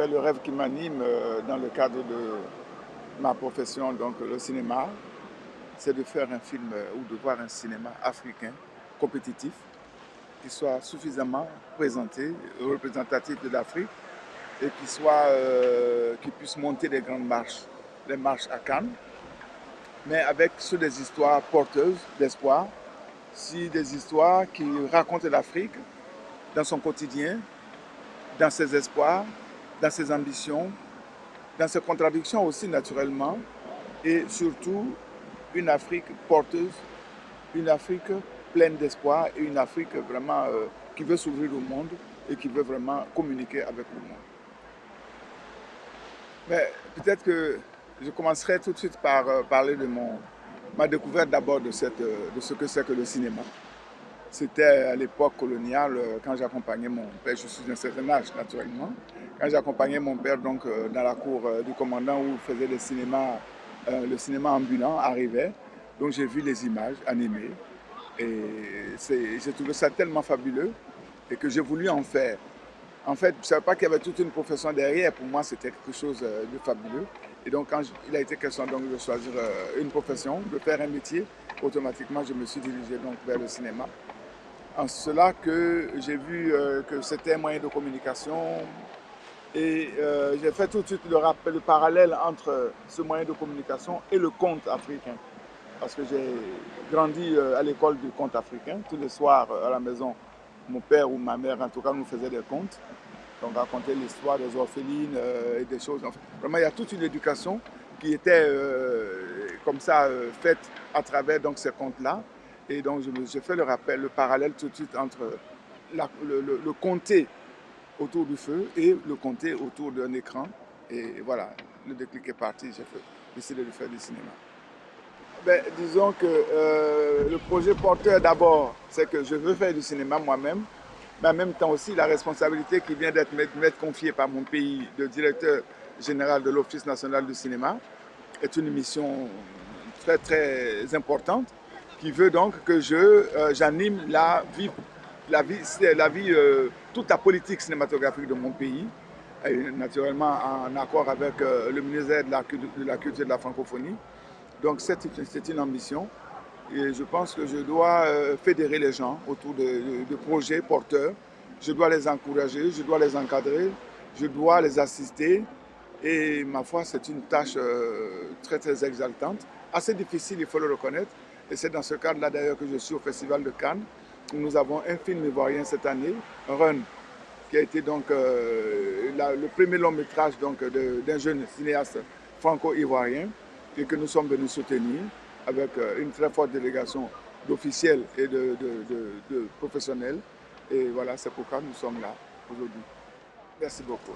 le rêve qui m'anime dans le cadre de ma profession, donc le cinéma, c'est de faire un film ou de voir un cinéma africain compétitif qui soit suffisamment présenté, représentatif de l'Afrique et qui puisse monter des grandes marches, les marches à Cannes, mais avec sur des histoires porteuses d'espoir, si des histoires qui racontent l'Afrique dans son quotidien, dans ses espoirs, dans ses ambitions, dans ses contradictions aussi naturellement, et surtout une Afrique porteuse, une Afrique pleine d'espoir et une Afrique vraiment qui veut s'ouvrir au monde et qui veut vraiment communiquer avec le monde. Mais peut-être que je commencerai tout de suite par parler de ma découverte d'abord de ce que c'est que le cinéma. C'était à l'époque coloniale, quand j'accompagnais mon père, je suis d'un certain âge naturellement, quand j'accompagnais mon père donc, dans la cour du commandant où il faisait le cinéma ambulant arrivait. Donc j'ai vu les images animées et j'ai trouvé ça tellement fabuleux et que j'ai voulu en faire. En fait, je ne savais pas qu'il y avait toute une profession derrière. Pour moi, c'était quelque chose de fabuleux. Et donc, quand il a été question donc, de choisir une profession, de faire un métier, automatiquement, je me suis dirigé donc, vers le cinéma. En cela que j'ai vu que c'était un moyen de communication et j'ai fait tout de suite le parallèle entre ce moyen de communication et le conte africain. Parce que j'ai grandi à l'école du conte africain. Tous les soirs à la maison, mon père ou ma mère, en tout cas, nous faisait des contes. Donc raconter l'histoire des orphelines et des choses. Enfin, vraiment, il y a toute une éducation qui était comme ça faite à travers donc, ces contes-là. Et donc, j'ai fait le parallèle tout de suite entre le comté autour du feu et le comté autour d'un écran. Et voilà, le déclic est parti, j'ai décidé de faire du cinéma. Ben, disons que le projet porteur d'abord, c'est que je veux faire du cinéma moi-même, mais en même temps aussi la responsabilité qui vient m'être confiée par mon pays de directeur général de l'Office national du cinéma est une mission très très importante qui veut donc que j'anime toute la politique cinématographique de mon pays, et naturellement en accord avec le ministère de la Culture et de la Francophonie. Donc c'est une ambition et je pense que je dois fédérer les gens autour de projets porteurs. Je dois les encourager, je dois les encadrer, je dois les assister et ma foi c'est une tâche très très exaltante, assez difficile il faut le reconnaître et c'est dans ce cadre-là d'ailleurs que je suis au Festival de Cannes où nous avons un film ivoirien cette année, Run, qui a été donc le premier long métrage d'un jeune cinéaste franco-ivoirien et que nous sommes venus soutenir avec une très forte délégation d'officiels et de professionnels. Et voilà, c'est pourquoi nous sommes là aujourd'hui. Merci beaucoup.